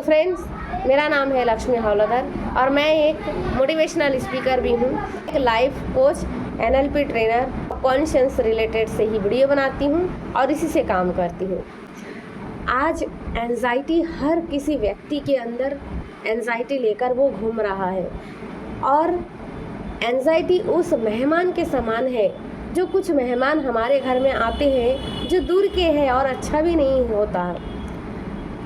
Friends, मेरा नाम है लक्ष्मी हौलादार और मैं एक मोटिवेशनल स्पीकर भी हूँ, एक life coach, NLP trainer, conscious related से ही वीडियो बनाती हूँ और इसी से काम करती हूँ। आज एंजाइटी हर किसी व्यक्ति के अंदर एंजाइटी लेकर वो घूम रहा है और एंजाइटी उस मेहमान के समान है। जो कुछ मेहमान हमारे घर में आते हैं जो दूर के हैं और अच्छा भी नहीं होता,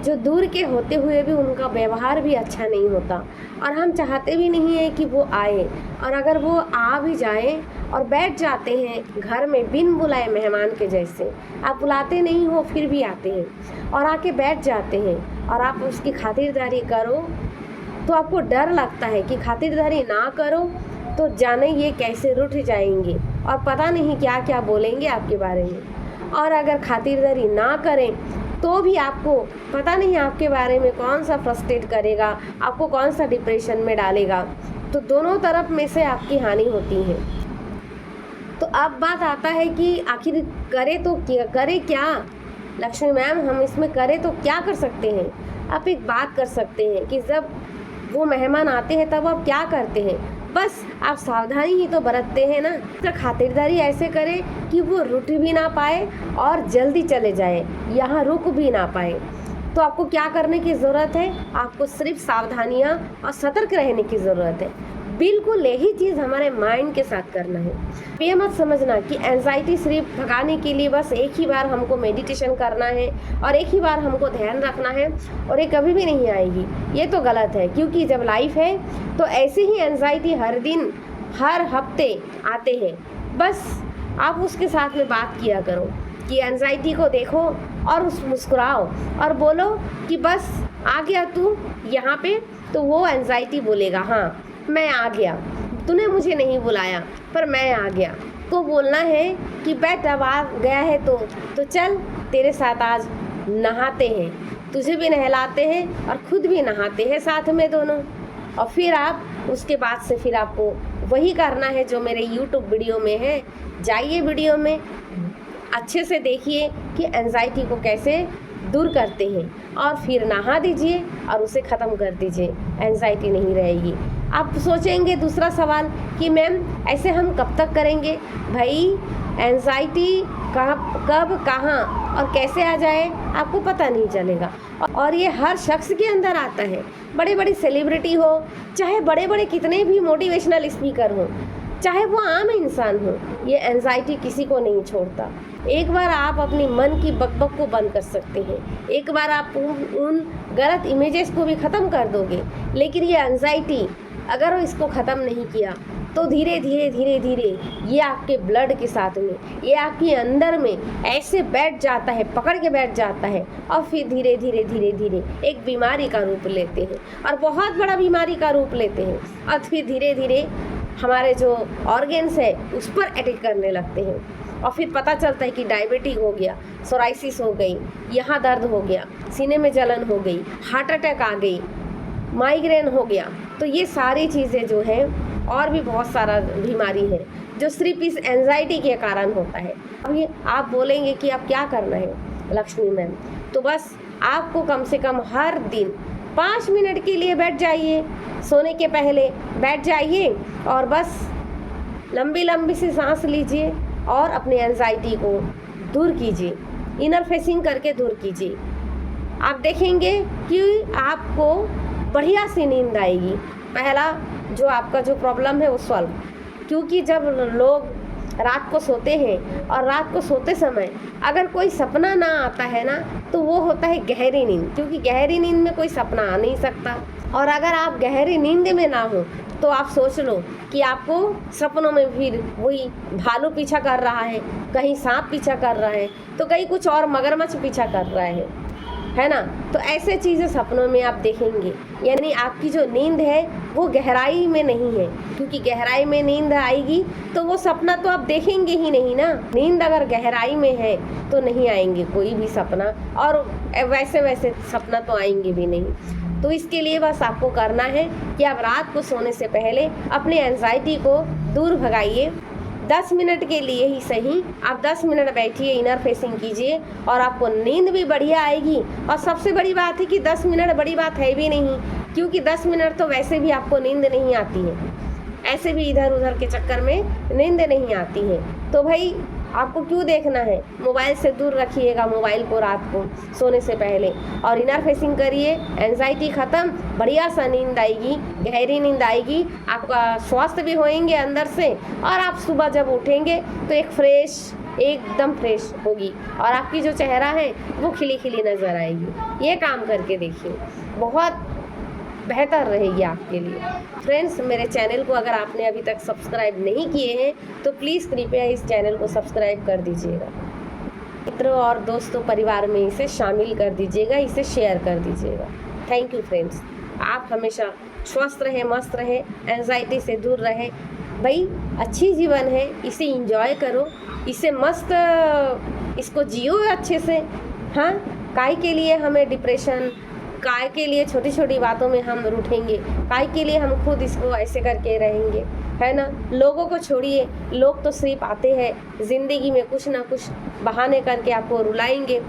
जो दूर के होते हुए भी उनका व्यवहार भी अच्छा नहीं होता और हम चाहते भी नहीं है कि वो आए, और अगर वो आ भी जाए और बैठ जाते हैं घर में बिन बुलाए मेहमान के जैसे, आप बुलाते नहीं हो फिर भी आते हैं और आके बैठ जाते हैं और आप उसकी खातिरदारी करो तो आपको डर लगता है कि खातिरदारी ना करो तो जाने ये कैसे रूठ जाएंगे और पता नहीं क्या क्या बोलेंगे आपके बारे में, और अगर खातिरदारी ना करें तो भी आपको पता नहीं आपके बारे में कौन सा फ्रस्ट्रेट करेगा, आपको कौन सा डिप्रेशन में डालेगा। तो दोनों तरफ में से आपकी हानि होती है। तो अब बात आता है कि आखिर करे क्या लक्ष्मी मैम, हम इसमें करें तो क्या कर सकते हैं। आप एक बात कर सकते हैं कि जब वो मेहमान आते हैं तब आप क्या करते हैं, बस आप सावधानी ही तो बरतते हैं ना। तो खातिरदारी ऐसे करें कि वो रुठ भी ना पाए और जल्दी चले जाए, यहाँ रुक भी ना पाए। तो आपको क्या करने की ज़रूरत है, आपको सिर्फ सावधानियाँ और सतर्क रहने की ज़रूरत है। बिल्कुल यही चीज़ हमारे माइंड के साथ करना है। ये मत समझना कि एंजाइटी सिर्फ भगाने के लिए बस एक ही बार हमको मेडिटेशन करना है और एक ही बार हमको ध्यान रखना है और ये कभी भी नहीं आएगी। ये तो गलत है, क्योंकि जब लाइफ है तो ऐसे ही एंजाइटी हर दिन हर हफ्ते आते हैं। बस आप उसके साथ में बात किया करो कि एंजाइटी को देखो और उस मुस्कुराओ और बोलो कि बस आ गया तू यहाँ पे, तो वो एंजाइटी बोलेगा हाँ मैं आ गया, तूने मुझे नहीं बुलाया पर मैं आ गया। तो बोलना है कि बैठ अब आ गया है तो चल तेरे साथ आज नहाते हैं, तुझे भी नहलाते हैं और खुद भी नहाते हैं साथ में दोनों। और फिर आप उसके बाद से फिर आपको वही करना है जो मेरे YouTube वीडियो में है। जाइए वीडियो में अच्छे से देखिए कि एंजाइटी को कैसे दूर करते हैं और फिर नहा दीजिए और उसे ख़त्म कर दीजिए, एंजाइटी नहीं रहेगी। आप सोचेंगे दूसरा सवाल कि मैम ऐसे हम कब तक करेंगे। भाई एंजाइटी कब कहाँ और कैसे आ जाए आपको पता नहीं चलेगा, और ये हर शख्स के अंदर आता है। बड़े बड़े सेलिब्रिटी हो, चाहे बड़े बड़े कितने भी मोटिवेशनल स्पीकर हो, चाहे वो आम इंसान हो, ये एंजाइटी किसी को नहीं छोड़ता। एक बार आप अपनी मन की बकबक को बंद कर सकते हैं, एक बार आप उन गलत इमेजेस को भी ख़त्म कर दोगे, लेकिन ये एंजाइटी अगर इसको ख़त्म नहीं किया तो धीरे धीरे ये आपके ब्लड के साथ में, ये आपके अंदर में ऐसे बैठ जाता है, पकड़ के बैठ जाता है और फिर धीरे धीरे एक बीमारी का रूप लेते हैं और बहुत बड़ा बीमारी का रूप लेते हैं और फिर धीरे धीरे हमारे जो ऑर्गेन्स है उस पर अटैक करने लगते हैं और फिर पता चलता है कि डायबिटीज हो गया, सोराइसिस हो गई, यहाँ दर्द हो गया, सीने में जलन हो गई, हार्ट अटैक आ गई, माइग्रेन हो गया। तो ये सारी चीज़ें जो हैं और भी बहुत सारा बीमारी है जो सिर्फ इस एंजाइटी के कारण होता है। अब ये आप बोलेंगे कि अब क्या करना है लक्ष्मी मैम, तो बस आपको कम से कम हर दिन 5 मिनट के लिए बैठ जाइए, सोने के पहले बैठ जाइए और बस लंबी सी सांस लीजिए और अपनी एंजाइटी को दूर कीजिए, इनर फेसिंग करके दूर कीजिए। आप देखेंगे कि आपको बढ़िया सी नींद आएगी। पहला जो आपका जो प्रॉब्लम है वो सॉल्व, क्योंकि जब लोग रात को सोते हैं और रात को सोते समय अगर कोई सपना ना आता है ना तो वो होता है गहरी नींद, क्योंकि गहरी नींद में कोई सपना आ नहीं सकता। और अगर आप गहरी नींद में ना हो तो आप सोच लो कि आपको सपनों में फिर वही भालू पीछा कर रहा है, कहीं सांप पीछा कर रहा है, तो कहीं कुछ और मगरमच्छ पीछा कर रहा है ना। तो ऐसे चीज़ें सपनों में आप देखेंगे, यानी आपकी जो नींद है वो गहराई में नहीं है, क्योंकि गहराई में नींद आएगी तो वो सपना तो आप देखेंगे ही नहीं ना। नींद अगर गहराई में है तो नहीं आएंगे कोई भी सपना, और वैसे सपना तो आएंगे भी नहीं। तो इसके लिए बस आपको करना है कि आप रात को सोने से पहले अपने एंजाइटी को दूर भगाइए, 10 मिनट के लिए ही सही आप 10 मिनट बैठिए, इनर फेसिंग कीजिए और आपको नींद भी बढ़िया आएगी। और सबसे बड़ी बात है कि 10 मिनट बड़ी बात है भी नहीं, क्योंकि 10 मिनट तो वैसे भी आपको नींद नहीं आती है, ऐसे भी इधर उधर के चक्कर में नींद नहीं आती है। तो भाई आपको क्यों देखना है, मोबाइल से दूर रखिएगा मोबाइल को रात को सोने से पहले, और इनर फेसिंग करिए, एंजाइटी ख़त्म, बढ़िया सा नींद आएगी, गहरी नींद आएगी, आपका स्वास्थ्य भी होएंगे अंदर से, और आप सुबह जब उठेंगे तो एक फ्रेश, एकदम फ्रेश होगी और आपकी जो चेहरा है वो खिली खिली नज़र आएगी। ये काम करके देखिए, बहुत बेहतर रहेगी आपके लिए। फ्रेंड्स, मेरे चैनल को अगर आपने अभी तक सब्सक्राइब नहीं किए हैं तो प्लीज़ कृपया इस चैनल को सब्सक्राइब कर दीजिएगा, मित्रों और दोस्तों परिवार में इसे शामिल कर दीजिएगा, इसे शेयर कर दीजिएगा। Thank you friends. आप हमेशा स्वस्थ रहें, मस्त रहें, एंजाइटी से दूर रहें। भाई अच्छी जीवन है, इसे इंजॉय करो, इसे मस्त, इसको जियो अच्छे से। हाँ, काय के लिए हमें डिप्रेशन, काय के लिए छोटी छोटी बातों में हम रूठेंगे, काय के लिए हम खुद इसको ऐसे करके रहेंगे, है ना। लोगों को छोड़िए, लोग तो सिर्फ आते हैं ज़िंदगी में कुछ ना कुछ बहाने करके आपको रुलाएंगे।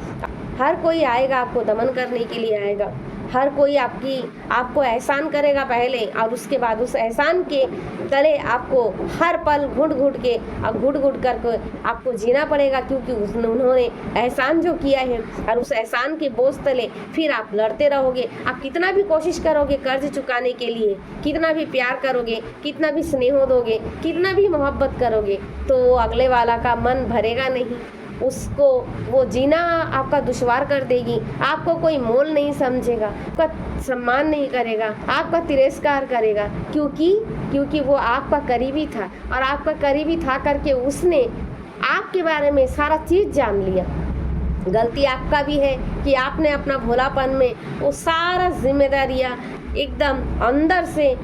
हर कोई आएगा आपको दमन करने के लिए आएगा, हर कोई आपको एहसान करेगा पहले, और उसके बाद उस एहसान के तले आपको हर पल घुट घुट के और घुट घुट करके आपको जीना पड़ेगा, क्योंकि उन्होंने एहसान जो किया है, और उस एहसान के बोझ तले फिर आप लड़ते रहोगे। आप कितना भी कोशिश करोगे कर्ज चुकाने के लिए, कितना भी प्यार करोगे, कितना भी स्नेह दोगे, कितना भी मोहब्बत करोगे, तो अगले वाला का मन भरेगा नहीं, उसको वो जीना आपका दुश्वार कर देगी। आपको कोई मोल नहीं समझेगा, आपका सम्मान नहीं करेगा, आपका तिरस्कार करेगा, क्योंकि वो आपका करीबी था, और आपका करीबी था करके उसने आपके बारे में सारा चीज़ जान लिया। गलती आपका भी है कि आपने अपना भोलापन में वो सारा जिम्मेदारियाँ एकदम अंदर से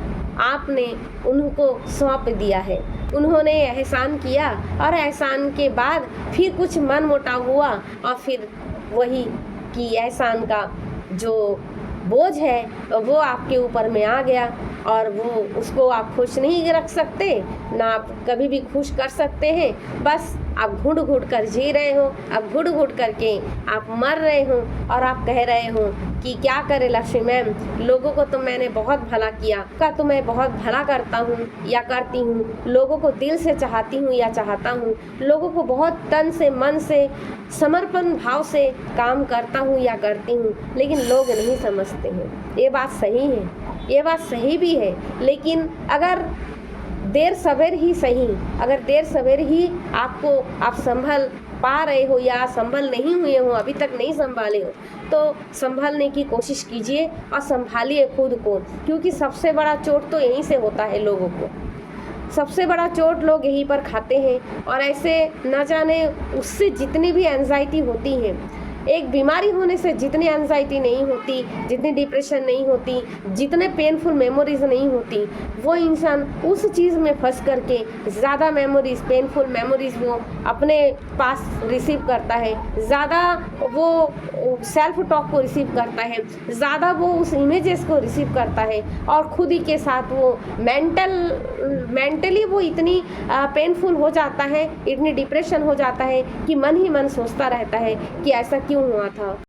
आपने उनको सौंप दिया है। उन्होंने एहसान किया और एहसान के बाद फिर कुछ मन मुटाव हुआ, और फिर वही कि एहसान का जो बोझ है वो आपके ऊपर में आ गया, और वो उसको आप खुश नहीं रख सकते, ना आप कभी भी खुश कर सकते हैं। बस आप घुट घुट कर जी रहे हो, अब घुट घुट करके आप मर रहे हो, और आप कह रहे हो कि क्या करे लक्ष्मी मैम, लोगों को तो मैंने बहुत भला किया, का तो मैं बहुत भला करता हूँ या करती हूँ, लोगों को दिल से चाहती हूँ या चाहता हूँ, लोगों को बहुत तन से मन से समर्पण भाव से काम करता हूँ या करती हूँ, लेकिन लोग नहीं समझते हैं। ये बात सही है, ये बात सही भी है, लेकिन अगर देर सवेर ही सही, अगर देर सवेर ही आप संभल पा रहे हो या संभल नहीं हुए हो, अभी तक नहीं संभाले हो, तो संभालने की कोशिश कीजिए और संभालिए खुद को, क्योंकि सबसे बड़ा चोट तो यहीं से होता है। लोगों को सबसे बड़ा चोट लोग यहीं पर खाते हैं, और ऐसे न जाने उससे जितनी भी एंजाइटी होती है, एक बीमारी होने से जितनी एंजाइटी नहीं होती, जितनी डिप्रेशन नहीं होती, जितने पेनफुल मेमोरीज नहीं होती, वो इंसान उस चीज़ में फंस करके ज़्यादा मेमोरीज, पेनफुल मेमोरीज वो अपने पास रिसीव करता है, ज़्यादा वो सेल्फ टॉक को रिसीव करता है, ज़्यादा वो उस इमेजेस को रिसीव करता है, और खुद ही के साथ वो मेंटली वो इतनी पेनफुल हो जाता है, इतनी डिप्रेशन हो जाता है कि मन ही मन सोचता रहता है कि ऐसा क्यों हुआ था।